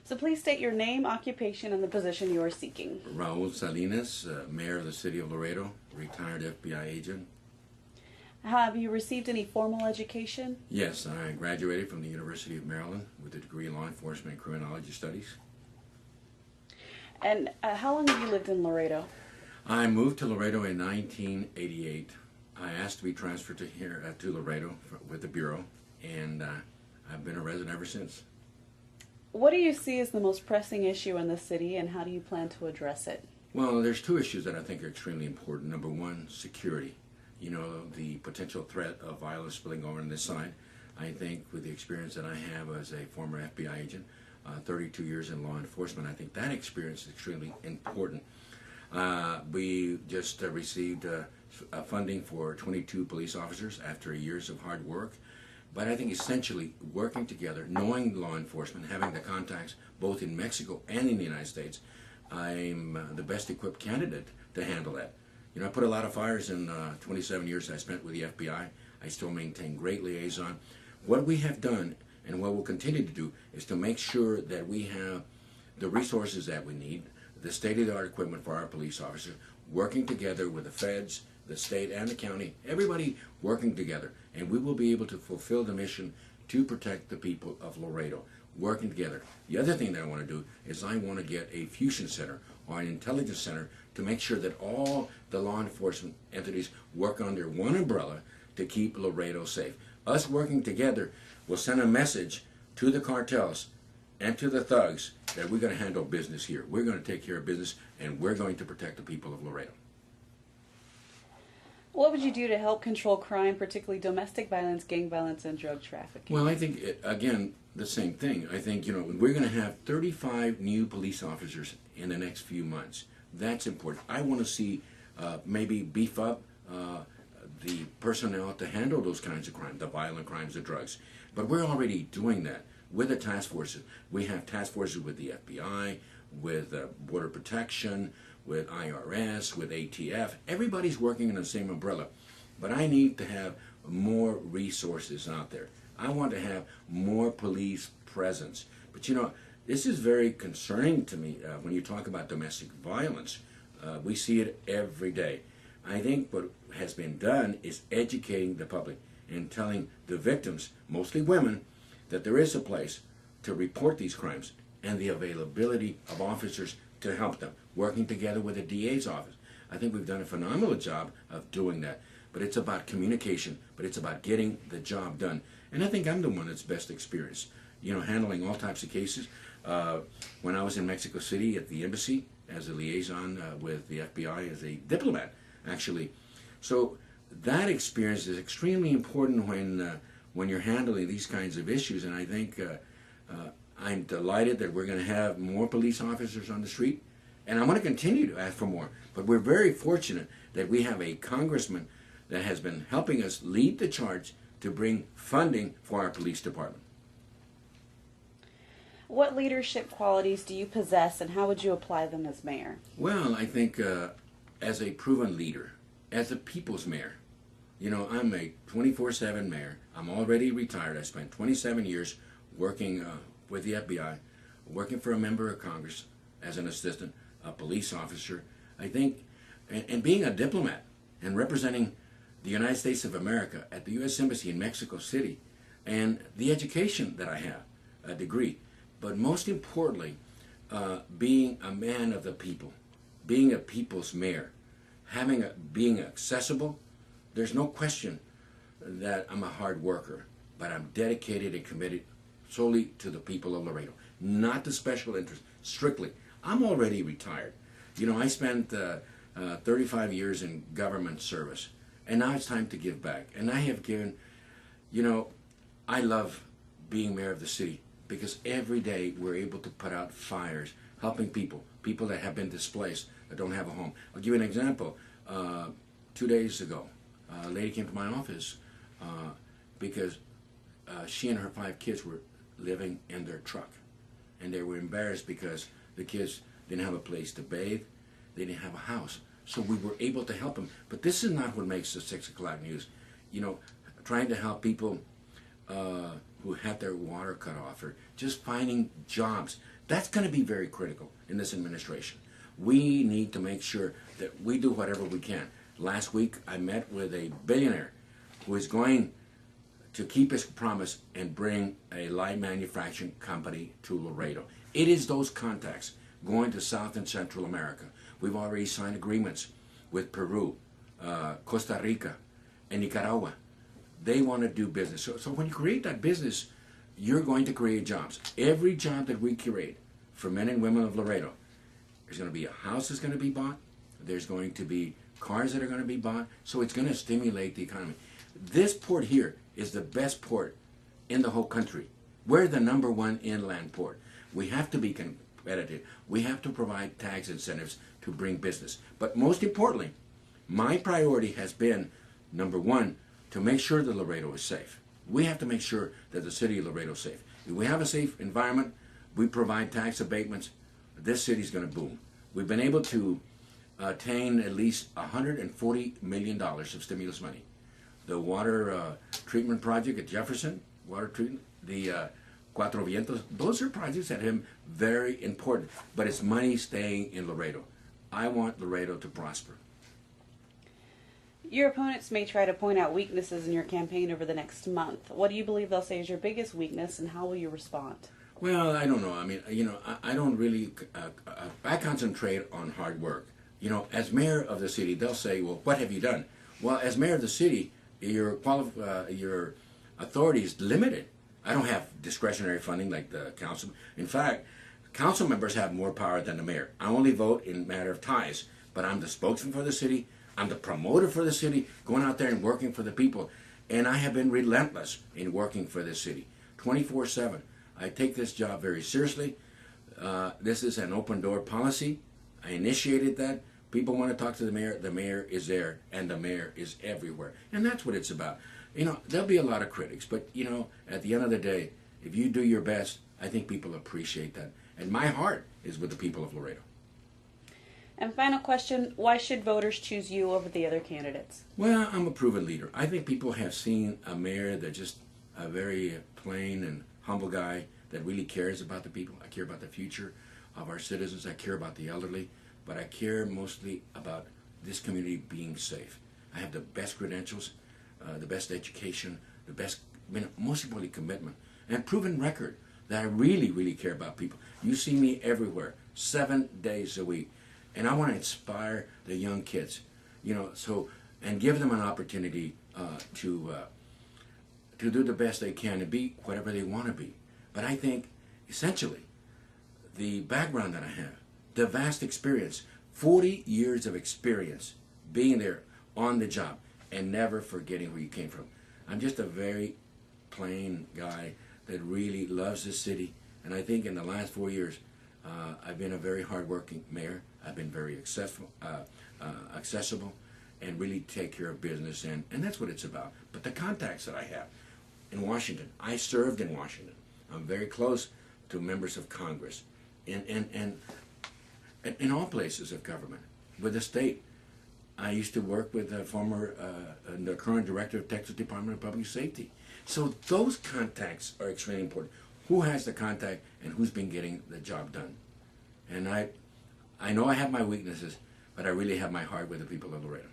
So please state your name, occupation, and the position you are seeking. Raul Salinas, Mayor of the City of Laredo, retired FBI agent. Have you received any formal education? Yes, I graduated from the University of Maryland with a degree in law enforcement and criminology studies. And how long have you lived in Laredo? I moved to Laredo in 1988. I asked to be transferred to Laredo with the Bureau, and I've been a resident ever since. What do you see as the most pressing issue in the city, and how do you plan to address it? Well, there's two issues that I think are extremely important. Number one, security. You know, the potential threat of violence spilling over on this side. I think with the experience that I have as a former FBI agent, 32 years in law enforcement, I think that experience is extremely important. We just received funding for 22 police officers after years of hard work. But I think essentially working together, knowing law enforcement, having the contacts both in Mexico and in the United States, I'm the best equipped candidate to handle that. You know, I put a lot of fires in 27 years I spent with the FBI. I still maintain great liaison. What we have done and what we'll continue to do is to make sure that we have the resources that we need, the state-of-the-art equipment for our police officers, working together with the feds, the state and the county, everybody working together, and we will be able to fulfill the mission to protect the people of Laredo, working together. The other thing that I want to do is I want to get a fusion center or an intelligence center to make sure that all the law enforcement entities work under one umbrella to keep Laredo safe. Us working together will send a message to the cartels and to the thugs that we're going to handle business here. We're going to take care of business, and we're going to protect the people of Laredo. What would you do to help control crime, particularly domestic violence, gang violence, and drug trafficking? Well, I think, again, the same thing. I think, we're going to have 35 new police officers in the next few months. That's important. I want to see maybe beef up the personnel to handle those kinds of crimes, the violent crimes, the drugs. But we're already doing that with the task forces. We have task forces with the FBI, with Border Protection, with IRS, with ATF. Everybody's working in the same umbrella. But I need to have more resources out there. I want to have more police presence. But this is very concerning to me when you talk about domestic violence. We see it every day. I think what has been done is educating the public and telling the victims, mostly women, that there is a place to report these crimes and the availability of officers to help them, working together with the DA's office. I think we've done a phenomenal job of doing that. But it's about communication, but it's about getting the job done. And I think I'm the one that's best experienced, handling all types of cases. When I was in Mexico City at the embassy as a liaison with the FBI, as a diplomat, actually. So that experience is extremely important when you're handling these kinds of issues. And I think I'm delighted that we're going to have more police officers on the street. And I want to continue to ask for more. But we're very fortunate that we have a congressman that has been helping us lead the charge to bring funding for our police department. What leadership qualities do you possess, and how would you apply them as mayor? Well, I think as a proven leader, as a people's mayor, I'm a 24/7 mayor. I'm already retired. I spent 27 years working with the FBI, working for a member of Congress as an assistant, a police officer. I think, and being a diplomat and representing the United States of America at the U.S. Embassy in Mexico City, and the education that I have, a degree. But most importantly, being a man of the people, being a people's mayor, being accessible. There's no question that I'm a hard worker, but I'm dedicated and committed solely to the people of Laredo, not to special interests, strictly. I'm already retired. I spent 35 years in government service, and now it's time to give back. And I have given, I love being mayor of the city, because every day we're able to put out fires, helping people that have been displaced, that don't have a home. I'll give you an example. 2 days ago, a lady came to my office because she and her 5 kids were living in their truck. And they were embarrassed because the kids didn't have a place to bathe, they didn't have a house. So we were able to help them. But this is not what makes the 6 o'clock news. Trying to help people who had their water cut off, or just finding jobs. That's going to be very critical in this administration. We need to make sure that we do whatever we can. Last week, I met with a billionaire who is going to keep his promise and bring a light manufacturing company to Laredo. It is those contacts going to South and Central America. We've already signed agreements with Peru, Costa Rica, and Nicaragua. They want to do business. So when you create that business, you're going to create jobs. Every job that we create for men and women of Laredo, there's going to be a house that's going to be bought. There's going to be cars that are going to be bought. So it's going to stimulate the economy. This port here is the best port in the whole country. We're the #1 inland port. We have to be competitive. We have to provide tax incentives to bring business. But most importantly, my priority has been, #1, to make sure that Laredo is safe. We have to make sure that the city of Laredo is safe. If we have a safe environment, we provide tax abatements, this city is going to boom. We've been able to attain at least $140 million of stimulus money. The water treatment project at Jefferson, water treatment, the Cuatro Vientos, those are projects that are very important, but it's money staying in Laredo. I want Laredo to prosper. Your opponents may try to point out weaknesses in your campaign over the next month. What do you believe they'll say is your biggest weakness, and how will you respond? Well, I don't know. I mean, I don't really, I concentrate on hard work. As mayor of the city, they'll say, well, what have you done? Well, as mayor of the city, your authority is limited. I don't have discretionary funding like the council. In fact, council members have more power than the mayor. I only vote in matter of ties, but I'm the spokesman for the city. I'm the promoter for the city, going out there and working for the people. And I have been relentless in working for this city, 24/7. I take this job very seriously. This is an open door policy. I initiated that. People want to talk to the mayor is there, and the mayor is everywhere. And that's what it's about. There'll be a lot of critics, but, at the end of the day, if you do your best, I think people appreciate that. And my heart is with the people of Laredo. And final question, why should voters choose you over the other candidates? Well, I'm a proven leader. I think people have seen a mayor that's just a very plain and humble guy that really cares about the people. I care about the future of our citizens. I care about the elderly, but I care mostly about this community being safe. I have the best credentials, the best education, the best, most importantly, commitment, and proven record that I really, really care about people. You see me everywhere, 7 days a week. And I want to inspire the young kids, and give them an opportunity to do the best they can and be whatever they want to be. But I think, essentially, the background that I have, the vast experience, 40 years of experience being there on the job and never forgetting where you came from. I'm just a very plain guy that really loves this city. And I think in the last 4 years, I've been a very hardworking mayor. I've been very accessible, and really take care of business, and that's what it's about. But the contacts that I have in Washington, I served in Washington. I'm very close to members of Congress, and in all places of government. With the state, I used to work with the current director of Texas Department of Public Safety. So those contacts are extremely important. Who has the contact and who's been getting the job done? And I know I have my weaknesses, but I really have my heart with the people of Laredo.